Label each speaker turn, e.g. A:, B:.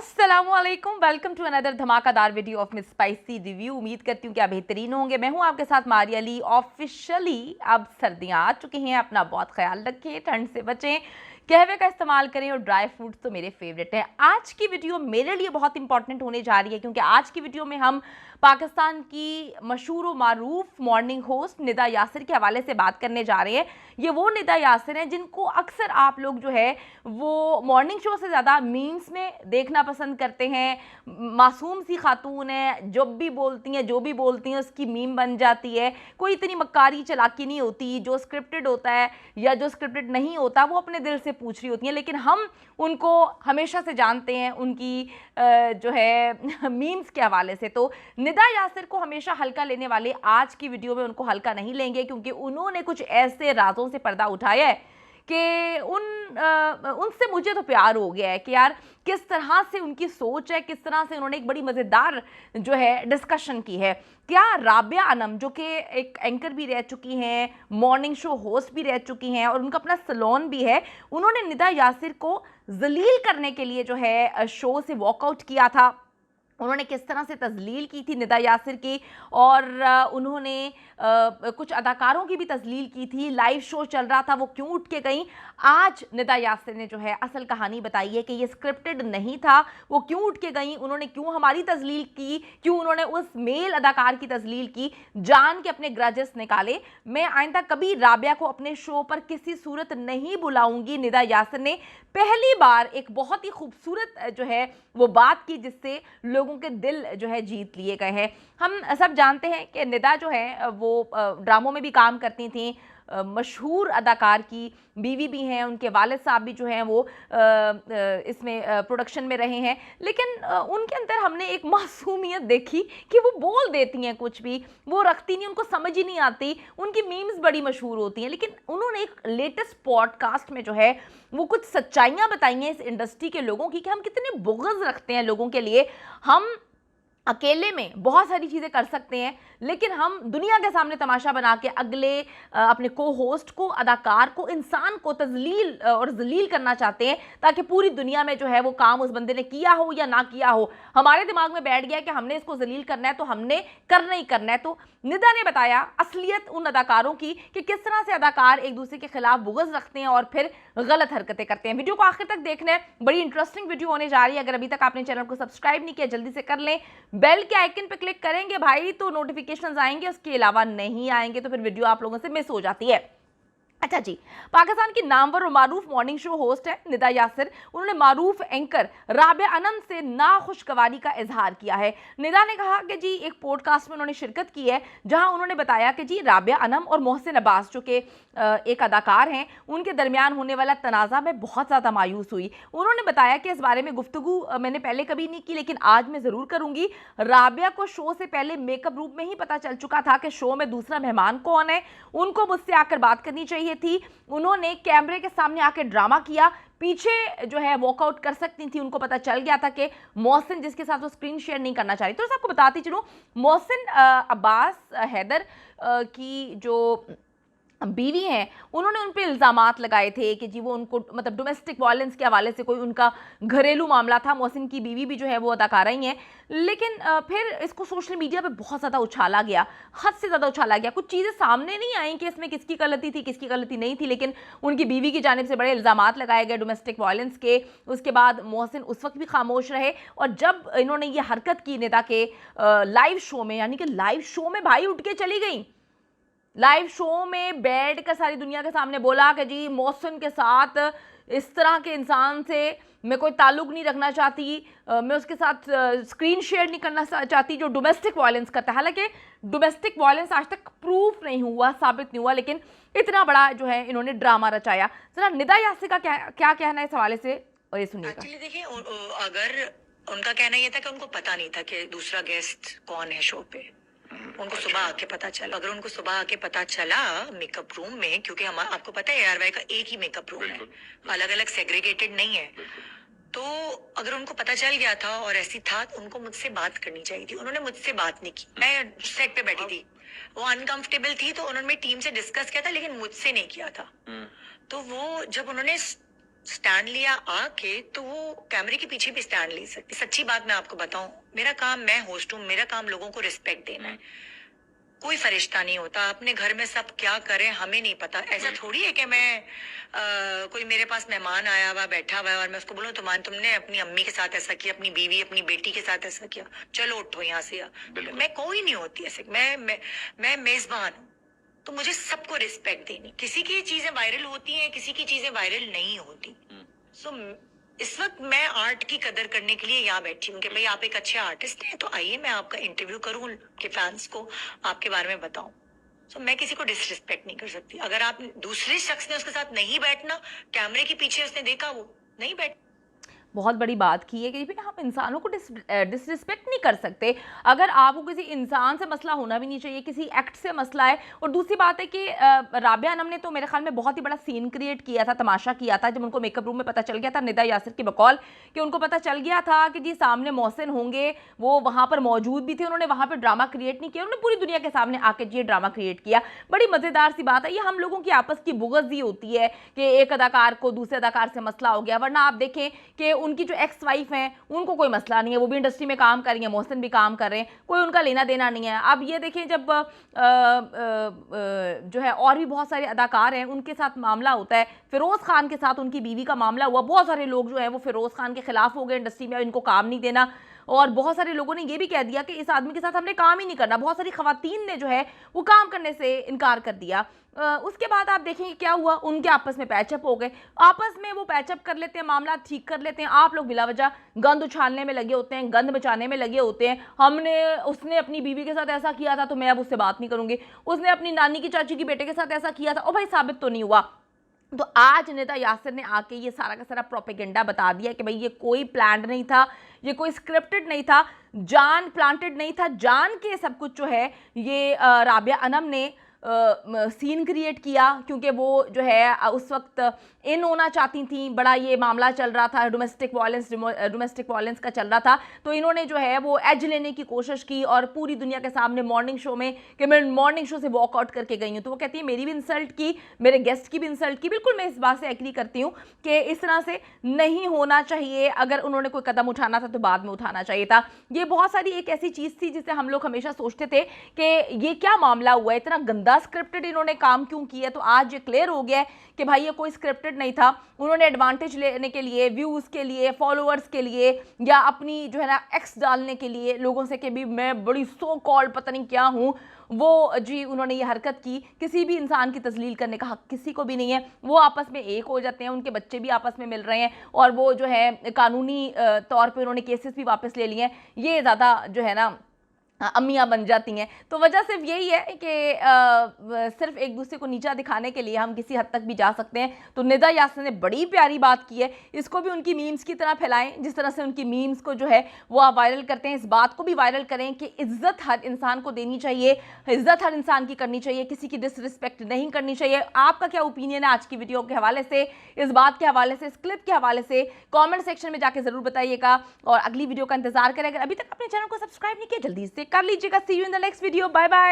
A: अस्सलामुअलैकुम, welcome to another धमाकादार video of Miss Spicy Review. उम्मीद करती हूँ कि आप बेहतरीन होंगे। मैं हूँ आपके साथ मारिया अली। ऑफिशियली अब सर्दियाँ आ चुकी हैं, अपना बहुत ख्याल रखें, ठंड से बचें, कहवे का इस्तेमाल करें और ड्राई फ्रूट्स तो मेरे फेवरेट हैं। आज की वीडियो मेरे लिए बहुत इंपॉर्टेंट होने जा रही है क्योंकि आज की वीडियो में हम पाकिस्तान की मशहूर व मारूफ मॉर्निंग होस्ट निदा यासिर के हवाले से बात करने जा रहे हैं। ये वो निदा यासिर हैं जिनको अक्सर आप लोग जो है वो मॉर्निंग शो से ज़्यादा मीम्स में देखना पसंद करते हैं। मासूम सी खातून है, जब भी बोलती हैं जो भी बोलती हैं उसकी मीम बन जाती है। कोई इतनी मक्कारी चलाकी नहीं होती। जो स्क्रिप्टेड होता है या जो स्क्रिप्टेड नहीं होता वो अपने दिल से पूछ रही होती हैं, लेकिन हम उनको हमेशा से जानते हैं उनकी जो है मीम्स के हवाले से। तो निदा यासिर को हमेशा हल्का लेने वाले आज की वीडियो में उनको हल्का नहीं लेंगे क्योंकि उन्होंने कुछ ऐसे राजों से पर्दा उठाया है कि उनसे मुझे तो प्यार हो गया है कि यार किस तरह से उनकी सोच है, किस तरह से उन्होंने एक बड़ी मज़ेदार जो है डिस्कशन की है। क्या राबिया अनम जो कि एक एंकर भी रह चुकी हैं, मॉर्निंग शो होस्ट भी रह चुकी हैं और उनका अपना सैलून भी है, उन्होंने निदा यासिर को जलील करने के लिए जो है शो से वॉकआउट किया था। उन्होंने किस तरह से तज़लील की थी निदा यासिर की, और उन्होंने कुछ अदाकारों की भी तज़लील की थी। लाइव शो चल रहा था, वो क्यों उठ के गई। आज निदा यासिर ने जो है असल कहानी बताई है कि ये स्क्रिप्टेड नहीं था, वो क्यों उठ के गई, उन्होंने क्यों हमारी तज़लील की, क्यों उन्होंने उस मेल अदाकार की तज़लील की, जान के अपने ग्रजेस निकाले। मैं आइंदा कभी राबिया को अपने शो पर किसी सूरत नहीं बुलाऊंगी। निदा यासिर ने पहली बार एक बहुत ही खूबसूरत जो है वो बात की जिससे लोगों के दिल जो है जीत लिए गए हैं। हम सब जानते हैं कि निदा जो है वो ड्रामों में भी काम करती थी, मशहूर अदाकार की बीवी भी हैं, उनके वालिद साहब भी जो हैं वो इसमें प्रोडक्शन में रहे हैं, लेकिन उनके अंदर हमने एक मासूमियत देखी कि वो बोल देती हैं कुछ भी, वो रखती नहीं, उनको समझ ही नहीं आती। उनकी मीम्स बड़ी मशहूर होती हैं, लेकिन उन्होंने एक लेटेस्ट पॉडकास्ट में जो है वो कुछ सच्चाइयाँ बताई हैं इस इंडस्ट्री के लोगों की कि हम कितने बुग़्ज़ रखते हैं लोगों के लिए। हम अकेले में बहुत सारी चीज़ें कर सकते हैं, लेकिन हम दुनिया के सामने तमाशा बना के अगले अपने को होस्ट को, अदाकार को, इंसान को तजलील और जलील करना चाहते हैं ताकि पूरी दुनिया में जो है वो काम उस बंदे ने किया हो या ना किया हो, हमारे दिमाग में बैठ गया कि हमने इसको जलील करना है तो हमने करना ही करना है। तो निदा ने बताया असलियत उन अदाकारों की कि किस तरह से अदाकार एक दूसरे के खिलाफ बुग़्ज़ रखते हैं और फिर गलत हरकतें करते हैं। वीडियो को आखिर तक देखना है, बड़ी इंटरेस्टिंग वीडियो होने जा रही है। अगर अभी तक आपने चैनल को सब्सक्राइब नहीं किया जल्दी से कर लें, बेल के आइकन पे क्लिक करेंगे भाई तो नोटिफिकेशंस आएंगे, उसके अलावा नहीं आएंगे तो फिर वीडियो आप लोगों से मिस हो जाती है। अच्छा जी, पाकिस्तान की नामवर और मारूफ मॉर्निंग शो होस्ट है निदा यासिर। उन्होंने मारूफ एंकर राबिया अनम से नाखुशगवारी का इजहार किया है। निदा ने कहा कि जी एक पॉडकास्ट में उन्होंने शिरकत की है जहां उन्होंने बताया कि जी राबिया अनम और मोहसिन अब्बास जो कि एक अदाकार हैं, उनके दरमियान होने वाला तनाज़ा में बहुत ज़्यादा मायूस हुई। उन्होंने बताया कि इस बारे में गुफ्तगू मैंने पहले कभी नहीं की, लेकिन आज मैं ज़रूर करूँगी। राबिया को शो से पहले मेकअप रूम में ही पता चल चुका था कि शो में दूसरा मेहमान कौन है, उनको मुझसे आकर बात करनी चाहिए थी। उन्होंने कैमरे के सामने आकर ड्रामा किया, पीछे जो है वॉकआउट कर सकती थी। उनको पता चल गया था कि मोहसिन जिसके साथ वो स्क्रीन शेयर नहीं करना चाह रही। तो आपको बताती चलूं, मोहसिन अब्बास हैदर की जो बीवी हैं, उन्होंने उन पर इल्ज़ामात लगाए थे कि जी वो उनको मतलब डोमेस्टिक वायलेंस के हवाले से कोई उनका घरेलू मामला था। मोहसिन की बीवी भी जो है वो अदाकारा ही हैं, लेकिन फिर इसको सोशल मीडिया पे बहुत ज़्यादा उछाला गया, हद से ज़्यादा उछाला गया। कुछ चीज़ें सामने नहीं आई कि इसमें किसकी गलती थी किसकी गलती नहीं थी, लेकिन उनकी बीवी की जानिब से बड़े इल्ज़ामात लगाए गए डोमेस्टिक वायलेंस के। उसके बाद मोहसिन उस वक्त भी खामोश रहे, और जब इन्होंने ये हरकत की निदा के लाइव शो में, यानी कि लाइव शो में भाई उठ के चली गई, लाइव शो में बैठ कर सारी दुनिया के सामने बोला कि जी मोहसिन के साथ इस तरह के इंसान से मैं कोई ताल्लुक नहीं रखना चाहती, मैं उसके साथ स्क्रीन शेयर नहीं करना चाहती जो डोमेस्टिक वायलेंस करता है। हालांकि डोमेस्टिक वायलेंस आज तक प्रूफ नहीं हुआ, साबित नहीं हुआ, लेकिन इतना बड़ा जो है इन्होंने ड्रामा रचाया। जरा निदा यासिर का क्या कहना है इस हवाले से, और ये सुनिएगा।
B: एक्चुअली देखिए, अगर उनका कहना यह था कि उनको पता नहीं था कि दूसरा गेस्ट कौन है शो पे, उनको सुबह आके पता चला। अगर उनको सुबह आके पता चला मेकअप रूम में, क्योंकि हम आपको पता है ARY का एक ही मेकअप रूम है, अलग अलग सेग्रीगेटेड नहीं है, तो अगर उनको पता चल गया था और ऐसी था तो उनको मुझसे बात करनी चाहिए थी। उन्होंने मुझसे बात नहीं की, मैं सेट पे बैठी थी, वो अनकंफर्टेबल थी तो उन्होंने टीम से डिस्कस किया था लेकिन मुझसे नहीं किया था। तो वो जब उन्होंने स्टैंड लिया आके, तो वो कैमरे के पीछे भी स्टैंड ले सकती। सच्ची बात मैं आपको बताऊं, मेरा काम, मैं होस्ट हूँ, मेरा काम लोगों को रिस्पेक्ट देना है। कोई फरिश्ता नहीं होता। अपने घर में सब क्या करें हमें नहीं पता। ऐसा थोड़ी है कि मैं कोई मेरे पास मेहमान आया हुआ बैठा हुआ है और मैं उसको बोलूं तुमने अपनी अम्मी के साथ ऐसा किया, अपनी बीवी अपनी बेटी के साथ ऐसा किया, चलो उठो यहाँ से। मैं कोई नहीं होती ऐसे। मैं मेजबान हूँ, तो मुझे सबको रिस्पेक्ट देनी। किसी की चीजें वायरल होती हैं, किसी की चीजें वायरल नहीं होती। सो इस वक्त मैं आर्ट की कदर करने के लिए यहाँ बैठी हूँ कि भाई आप एक अच्छे आर्टिस्ट हैं, तो आइए मैं आपका इंटरव्यू करूँ, के फैंस को आपके बारे में बताऊं। सो मैं किसी को डिसरिस्पेक्ट नहीं कर सकती। अगर आप दूसरे शख्स ने उसके साथ नहीं बैठना, कैमरे के पीछे उसने देखा, वो नहीं बैठ।
A: बहुत बड़ी बात की है कि भाई आप इंसानों को डिसरिस्पेक्ट नहीं कर सकते। अगर आपको किसी इंसान से मसला होना भी नहीं चाहिए, किसी एक्ट से मसला है। और दूसरी बात है कि राबिया अनम ने तो मेरे ख्याल में बहुत ही बड़ा सीन क्रिएट किया था, तमाशा किया था, जब उनको मेकअप रूम में पता चल गया था निदा यासिर की बकौल कि उनको पता चल गया था कि जी सामने मोहसिन होंगे, वो वहाँ पर मौजूद भी थे, उन्होंने वहाँ पर ड्रामा क्रिएट नहीं किया, उन्होंने पूरी दुनिया के सामने आके ये ड्रामा क्रिएट किया। बड़ी मज़ेदार सी बात है। ये हम लोगों की आपस की बुग़्ज़ ही होती है कि एक अदाकार को दूसरे अदाकार से मसला हो गया, वरना आप देखें कि उनकी जो एक्स वाइफ हैं उनको कोई मसला नहीं है, वो भी इंडस्ट्री में काम कर रही है, मोहसिन भी काम कर रहे हैं, कोई उनका लेना देना नहीं है। अब ये देखें जब जो है और भी बहुत सारे अदाकार हैं उनके साथ मामला होता है, फिरोज़ खान के साथ उनकी बीवी का मामला हुआ, बहुत सारे लोग जो है वो फिरोज़ खान के खिलाफ हो गए इंडस्ट्री में, इनको काम नहीं देना। और बहुत सारे लोगों ने ये भी कह दिया कि इस आदमी के साथ हमने काम ही नहीं करना। बहुत सारी खवातीन ने जो है वो काम करने से इनकार कर दिया। उसके बाद आप देखेंगे क्या हुआ, उनके आपस में पैचअप हो गए, आपस में वो पैचअप कर लेते हैं, मामला ठीक कर लेते हैं। आप लोग बिला वजह गंद उछालने में लगे होते हैं, गंद बचाने में लगे होते हैं। उसने अपनी बीवी के साथ ऐसा किया था तो मैं अब उससे बात नहीं करूंगी, उसने अपनी नानी की चाची की बेटे के साथ ऐसा किया था, ओ भाई साबित तो नहीं हुआ। तो आज निदा यासिर ने आके ये सारा का सारा प्रोपेगेंडा बता दिया कि भाई ये कोई प्लान्ड नहीं था, ये कोई स्क्रिप्टेड नहीं था, जान प्लांटेड नहीं था, जान के सब कुछ जो है ये राबिया अनम ने सीन क्रिएट किया, क्योंकि वो जो है उस वक्त इन होना चाहती थी। बड़ा ये मामला चल रहा था, डोमेस्टिक वायलेंस का चल रहा था, तो इन्होंने जो है वो एज लेने की कोशिश की और पूरी दुनिया के सामने मॉर्निंग शो में कि मैं मॉर्निंग शो से वॉकआउट करके गई हूँ। तो वो कहती है मेरी भी इंसल्ट की, मेरे गेस्ट की भी इंसल्ट की। बिल्कुल मैं इस बात से एग्री करती हूँ कि इस तरह से नहीं होना चाहिए। अगर उन्होंने कोई कदम उठाना था तो बाद में उठाना चाहिए था। ये बहुत सारी एक ऐसी चीज़ थी जिसे हम लोग हमेशा सोचते थे कि ये क्या मामला हुआ है, इतना गंदा स्क्रिप्टेड इन्होंने काम क्यों किया। तो आज ये क्लियर हो गया है कि भाई ये कोई स्क्रिप्टेड नहीं था। उन्होंने एडवांटेज लेने के लिए, व्यूज़ के लिए, फॉलोअर्स के लिए, या अपनी जो है ना एक्स डालने के लिए लोगों से कि भी मैं बड़ी सो कॉल्ड पता नहीं क्या हूँ, वो जी उन्होंने ये हरकत की। किसी भी इंसान की तजलील करने का हक किसी को भी नहीं है। वो आपस में एक हो जाते हैं, उनके बच्चे भी आपस में मिल रहे हैं और वो जो है कानूनी तौर पे उन्होंने केसेस भी वापस ले लिए हैं। ये ज़्यादा जो है ना अम्मियाँ बन जाती हैं। तो वजह सिर्फ यही है कि सिर्फ एक दूसरे को नीचा दिखाने के लिए हम किसी हद तक भी जा सकते हैं। तो निदा यासिर ने बड़ी प्यारी बात की है, इसको भी उनकी मीम्स की तरह फैलाएं, जिस तरह से उनकी मीम्स को जो है वो आप वायरल करते हैं। इस बात को भी वायरल करें कि इज़्ज़त हर इंसान को देनी चाहिए, इज़्ज़त हर इंसान की करनी चाहिए, किसी की डिसरिस्पेक्ट नहीं करनी चाहिए। आपका क्या ओपिनियन है आज की वीडियो के हवाले से, इस बात के हवाले से, इस क्लिप के हवाले से कॉमेंट सेक्शन में जाके ज़रूर बताइएगा और अगली वीडियो का इंतजार करें। अगर अभी तक अपने चैनल को सब्सक्राइब नहीं किया जल्दी से कर लीजिएगा। See you in the next video, bye bye.